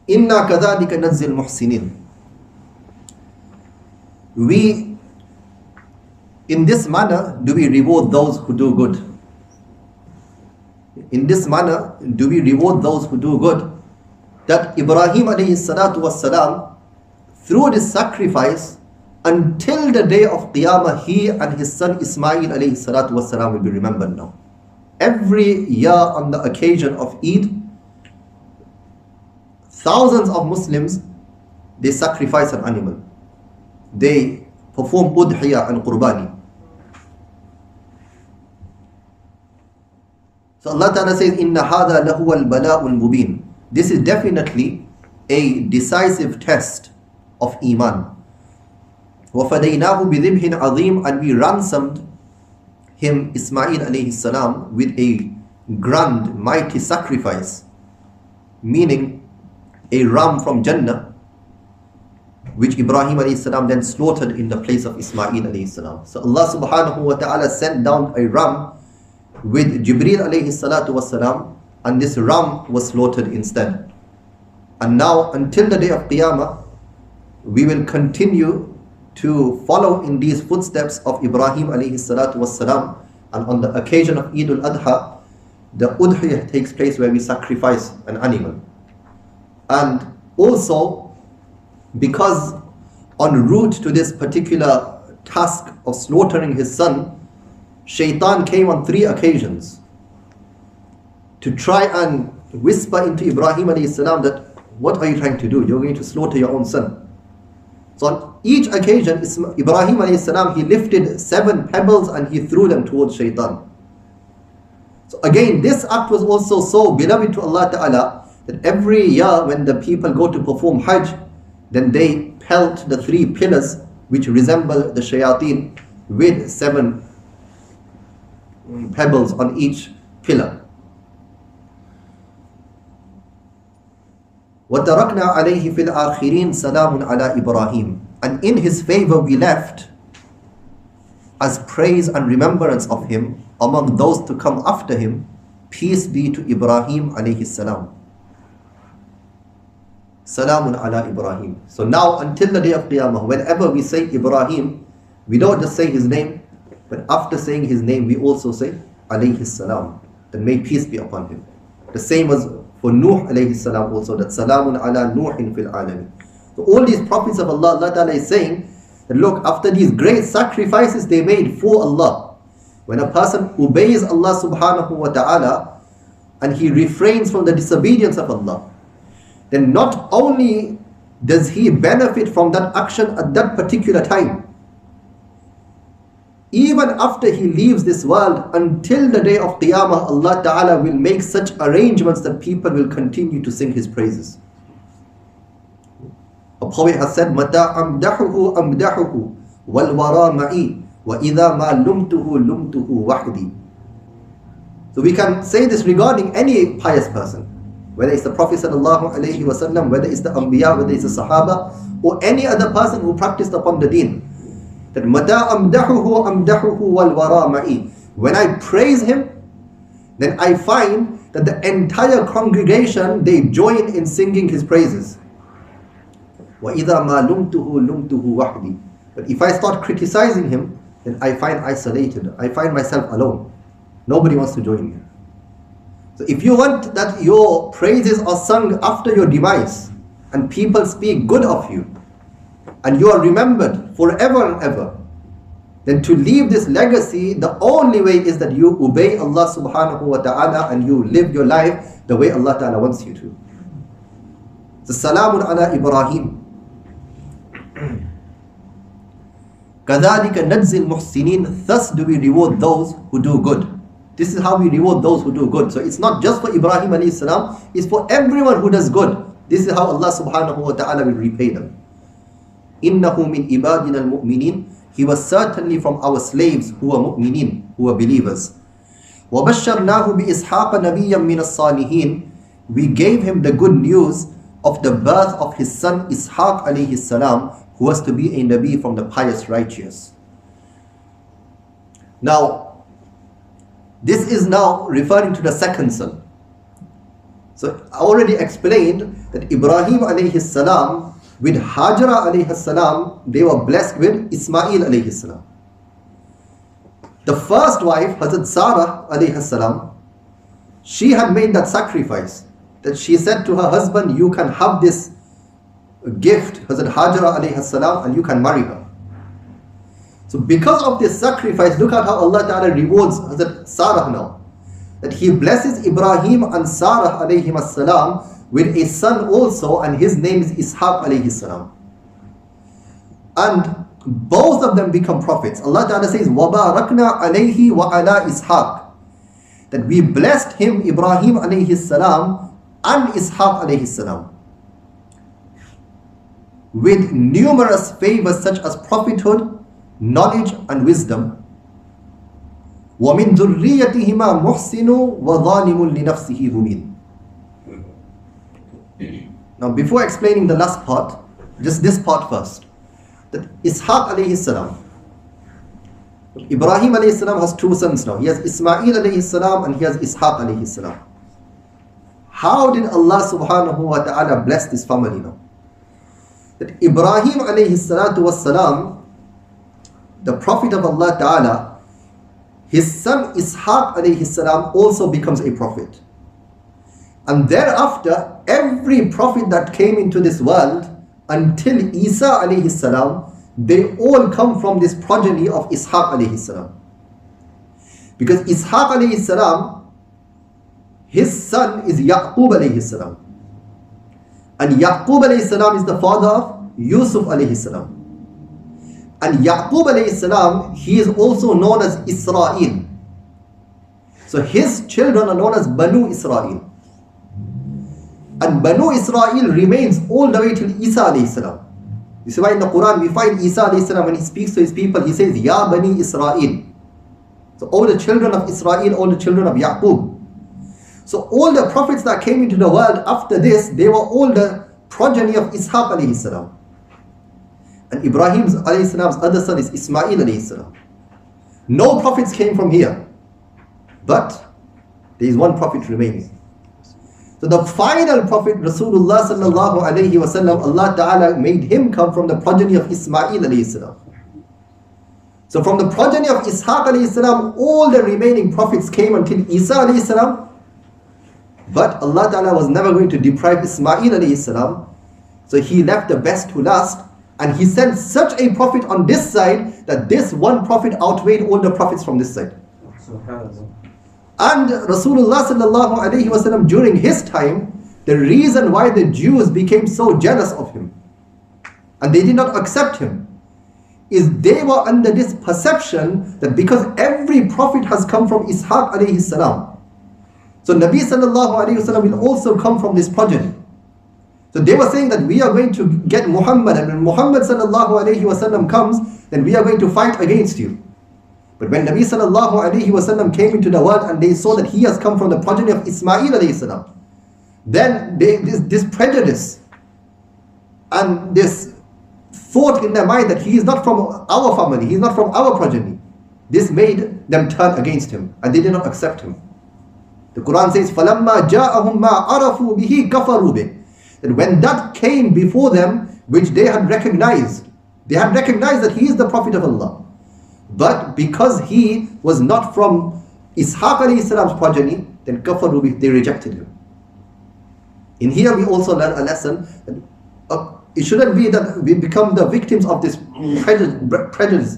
Inna kadhalika najzil muhsinin. We, in this manner, do we reward those who do good. In this manner, do we reward those who do good. That Ibrāhīm alayhi salatu wassalam, through this sacrifice, until the day of Qiyamah, he and his son Ismā'īl alayhi salatu wassalam will be remembered now. Every year on the occasion of Eid, thousands of Muslims, they sacrifice an animal. They perform udhiyah and qurbani. So Allah Ta'ala says, Inna hadha lahu al-bala'ul mubin. This is definitely a decisive test of Iman. وَفَدَيْنَاهُ بِذِبْهٍ عَظِيمٍ. And we ransomed him, Ismā'īl alayhi salam, with a grand, mighty sacrifice, meaning a ram from Jannah, which Ibrāhīm alayhi salam then slaughtered in the place of Ismā'īl alayhi salam. So Allah subhanahu wa ta'ala sent down a ram with Jibreel alayhi salatu wasalam, and this ram was slaughtered instead. And now until the day of Qiyamah, we will continue to follow in these footsteps of Ibrāhīm alayhi salatu wasalam. And on the occasion of Eid al-Adha, the udhiyah takes place where we sacrifice an animal. And also, because en route to this particular task of slaughtering his son, Shaitan came on 3 occasions to try and whisper into Ibrāhīm alayhi salam that, what are you trying to do? You're going to slaughter your own son. So on each occasion, Ibrāhīm alayhi salam, he lifted 7 pebbles and he threw them towards Shaitan. So again, this act was also so beloved to Allah Ta'ala that every year when the people go to perform Hajj, then they pelt the 3 pillars which resemble the shayateen with 7 pebbles on each pillar. وَتَرَكْنَا عَلَيْهِ فِي الْآخِرِينَ سَلَامٌ عَلَى إِبْرَاهِيمَ. And in his favor we left as praise and remembrance of him among those to come after him, peace be to Ibrāhīm alayhi salam. Salāmun ala Ibrāhīm. So now until the day of Qiyamah, whenever we say Ibrāhīm, we don't just say his name, but after saying his name we also say alayhi salam, that may peace be upon him. The same as for Nuh alayhi salam also, that Salāmun ala Nuhin fil alamin. So all these prophets of Allah, Allah Ta'ala is saying that look, after these great sacrifices they made for Allah, when a person obeys Allah subhanahu wa ta'ala and he refrains from the disobedience of Allah, then not only does he benefit from that action at that particular time, even after he leaves this world until the day of Qiyamah, Allah Ta'ala will make such arrangements that people will continue to sing his praises. A poet has said, مَتَا أَمْدَحُهُ أَمْدَحُهُ وَالْوَرَى مَعِي وَإِذَا مَا لُمْتُهُ لُمْتُهُ وَحْدِي. So we can say this regarding any pious person, whether it's the Prophet sallallahu alaihi wasallam, whether it's the Anbiya, whether it's the Sahaba, or any other person who practiced upon the deen. That مَتَا أَمْدَحُهُ أَمْدَحُهُ وَالْوَرَى مَعِي. When I praise him, then I find that the entire congregation, they join in singing his praises. وَإِذَا مَا لُمْتُهُ لُمْتُهُ وَحْدِي. But if I start criticizing him, then I find isolated. I find myself alone. Nobody wants to join me. So if you want that your praises are sung after your demise, and people speak good of you, and you are remembered forever and ever, then to leave this legacy, the only way is that you obey Allah subhanahu wa ta'ala and you live your life the way Allah ta'ala wants you to. So Salāmun ala Ibrāhīm. كَذَلِكَ نَجْزِي الْمُحْسِنِينَ. Thus do we reward those who do good. This is how we reward those who do good. So it's not just for Ibrāhīm alayhi salam, it's for everyone who does good. This is how Allah subhanahu wa ta'ala will repay them. إِنَّهُ مِنْ إِبَادِنَا الْمُؤْمِنِينَ. He was certainly from our slaves who are mu'mineen, who are believers. وَبَشَّرْنَاهُ بِإِسْحَاقَ نَبِيًّا مِنَ الصَّالِحِينَ. We gave him the good news of the birth of his son Ishaq alayhi salam, who was to be a Nabi from the pious righteous. Now, this is now referring to the second son. So I already explained that Ibrāhīm alayhi salam with Hajara alayhi salam, they were blessed with Ismā'īl alayhi salam. The first wife, Hazrat Sarah alayhi salam, she had made that sacrifice, that she said to her husband, you can have this gift, Hazrat Hajara alayhi salam, and you can marry her. So because of this sacrifice, look at how Allah Ta'ala rewards Hazrat Sarah now. That he blesses Ibrāhīm and Sarah alayhimas salam with a son also, and his name is Ishaq alayhi salam. And both of them become prophets. Allah Ta'ala says, وَبَارَكْنَا عَلَيْهِ وَعَلَى إِسْحَاقَ. That we blessed him, Ibrāhīm alayhi salam, and Ishaq alayhi salam, with numerous favors such as prophethood, knowledge and wisdom. وَمِن ذُرِّيَّتِهِمَا مُحْسِنٌ وَظَالِمٌ لِنَفْسِهِ مُبِينٌ. Now before explaining the last part, just this part first. That Ishaq alayhi salam, Ibrāhīm alayhi salam has two sons now. He has Ismā'īl alayhi salam and he has Ishaq alayhi salam. How did Allah subhanahu wa ta'ala bless this family now? That Ibrāhīm alayhi salatu was salam, the Prophet of Allah ta'ala, his son Ishaq alayhi salam also becomes a prophet. And thereafter, every prophet that came into this world until Isa alayhi salam, they all come from this progeny of Ishaq alayhi salam. Because Ishaq alayhi salam, his son is Yaqub alayhi salam. And Yaqub alayhi salam is the father of Yusuf alayhi salam. And Yaqub alayhi salam, he is also known as Isra'il. So his children are known as Banu Isra'il. And Banu Isra'il remains all the way till Isa alayhi salam. This is why in the Quran we find Isa alayhi salam, when he speaks to his people, he says, Ya Bani Isra'il. So all the children of Israel, all the children of Yaqub. So all the prophets that came into the world after this, they were all the progeny of Ishaq alayhi salam. And Ibrāhīm alayhi salam's other son is Ismā'īl alayhi salam. No prophets came from here, but there is one prophet remaining. So the final prophet Rasulullah sallallahu alayhi wasallam, Allah ta'ala made him come from the progeny of Ismā'īl alayhi salam. So from the progeny of Ishaq alayhi salam, all the remaining prophets came until Isa alayhi salam. But Allah ta'ala was never going to deprive Ismā'īl alayhi salam. So he left the best to last, and he sent such a prophet on this side that this one prophet outweighed all the prophets from this side. And Rasulullah sallallahu alayhi wasallam, during his time, the reason why the Jews became so jealous of him and they did not accept him is they were under this perception that because every prophet has come from Ishaq alayhi salam, so Nabi sallallahu alayhi wasallam will also come from this progeny. So they were saying that we are going to get Muhammad, and when Muhammad sallallahu alayhi wasallam comes, then we are going to fight against you. But when Nabi sallallahu alayhi wasallam came into the world and they saw that he has come from the progeny of Ismā'īl alayhi salam, then this prejudice and this thought in their mind that he is not from our family, he is not from our progeny, this made them turn against him and they did not accept him. The Quran says, فَلَمَّا جَاءَهُمْ مَا عَرَفُوا بِهِ كَفَرُوا بِهِ. That when that came before them, which they had recognized that he is the Prophet of Allah. But because he was not from Ishaq alayhi salam's progeny, then kafaru bih, they rejected him. In here we also learn a lesson that it shouldn't be that we become the victims of this prejudice.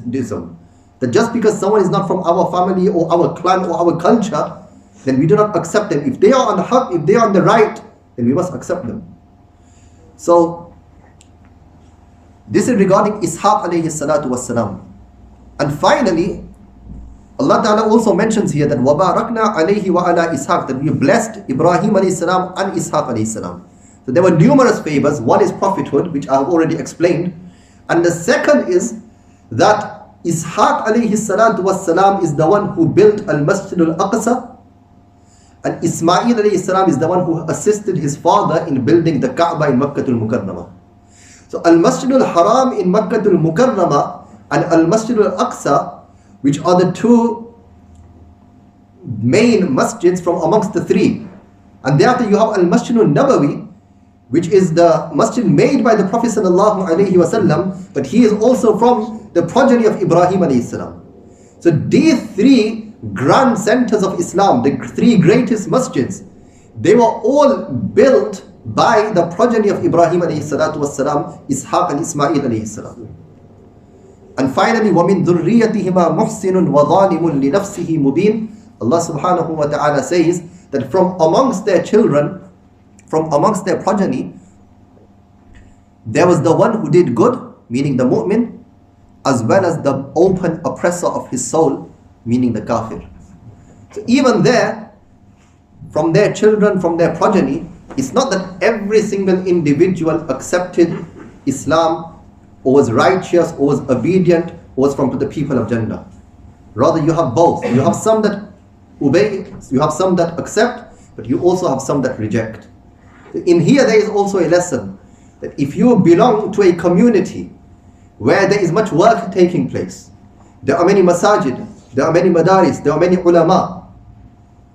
That just because someone is not from our family or our clan or our culture, then we do not accept them. If they are on the haq, if they are on the right, then we must accept them. So this is regarding Ishaq alayhi salatu wassalam. And finally, Allah Ta'ala also mentions here that وَبَارَكْنَا عَلَيْهِ وَعَلَى إِسْحَاقَ, that we blessed Ibrāhīm alayhi salam and Ishaq alayhi salam. So there were numerous favors. One is prophethood, which I have already explained. And the second is that Ishaq alayhi salatu wassalam is the one who built Al-Masjid Al-Aqsa, and Ismā'īl alayhi salam is the one who assisted his father in building the Kaaba in Makkah al-Mukarramah. So Al-Masjid al-Haram in Makkah al-Mukarramah and Al-Masjid al-Aqsa, which are the two main masjids from amongst the three. And thereafter you have Al-Masjid al-Nabawi, which is the masjid made by the Prophet sallallahu alaihi wasallam, but he is also from the progeny of Ibrāhīm alayhi salam. So these three grand centers of Islam, the three greatest masjids, they were all built by the progeny of Ibrāhīm alayhi salatu wassalam, Ishaq and Ismā'īl alayhi salam. And finally, وَمِن ذُرِّيَّتِهِمَا مُحْسِنٌ وَظَالِمٌ لِنَفْسِهِ مُبِينٌ. Allah subhanahu wa ta'ala says that from amongst their children, from amongst their progeny, there was the one who did good, meaning the mu'min, as well as the open oppressor of his soul, meaning the kafir. So even there, from their children, from their progeny, it's not that every single individual accepted Islam or was righteous or was obedient or was from the people of Jannah. Rather, you have both. You have some that obey, you have some that accept, but you also have some that reject. In here there is also a lesson that if you belong to a community where there is much work taking place, there are many masajid, there are many madaris, there are many ulama.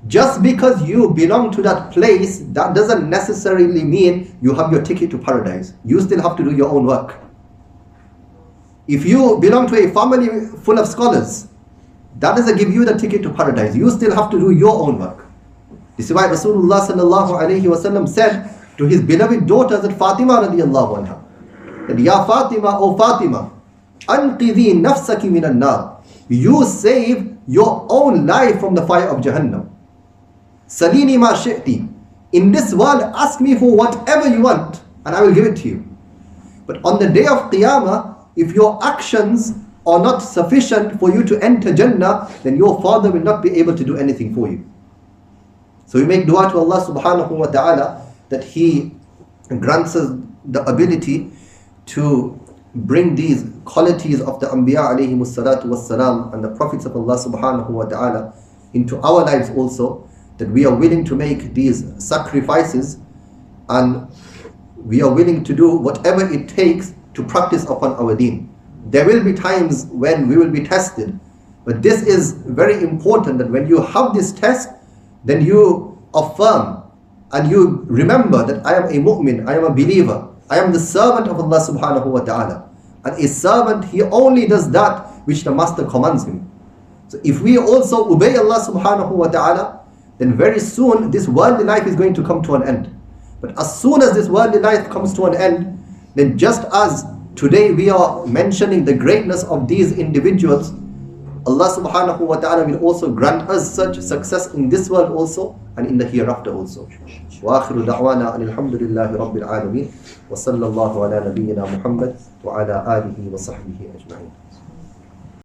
Just because you belong to that place, that doesn't necessarily mean you have your ticket to paradise. You still have to do your own work. If you belong to a family full of scholars, that doesn't give you the ticket to paradise. You still have to do your own work. This is why Rasulullah sallallahu alayhi wasallam said to his beloved daughters at Fatima radiallahu anha, that Ya Fatima, O Fatima, anqidhi nafsaki minan nar. You save your own life from the fire of Jahannam. Salini ma shi'ti. In this world, ask me for whatever you want and I will give it to you. But on the day of Qiyamah, if your actions are not sufficient for you to enter Jannah, then your Father will not be able to do anything for you. So we make dua to Allah subhanahu wa ta'ala that He grants us the ability to bring these qualities of the Anbiya alayhimus salatu was salam and the prophets of Allah subhanahu wa ta'ala into our lives also, that we are willing to make these sacrifices and we are willing to do whatever it takes to practice upon our deen. There will be times when we will be tested, but this is very important that when you have this test, then you affirm and you remember that I am a mu'min, I am a believer, I am the servant of Allah subhanahu wa ta'ala. And a servant, he only does that which the master commands him. So if we also obey Allah subhanahu wa ta'ala, then very soon this worldly life is going to come to an end. But as soon as this worldly life comes to an end, then just as today we are mentioning the greatness of these individuals, Allah subhanahu wa ta'ala will also grant us such success in this world also and in the hereafter also. وآخر دعوانا أن الحمد لله رب العالمين وصلى الله على نبينا محمد وعلى آله وصحبه أجمعين.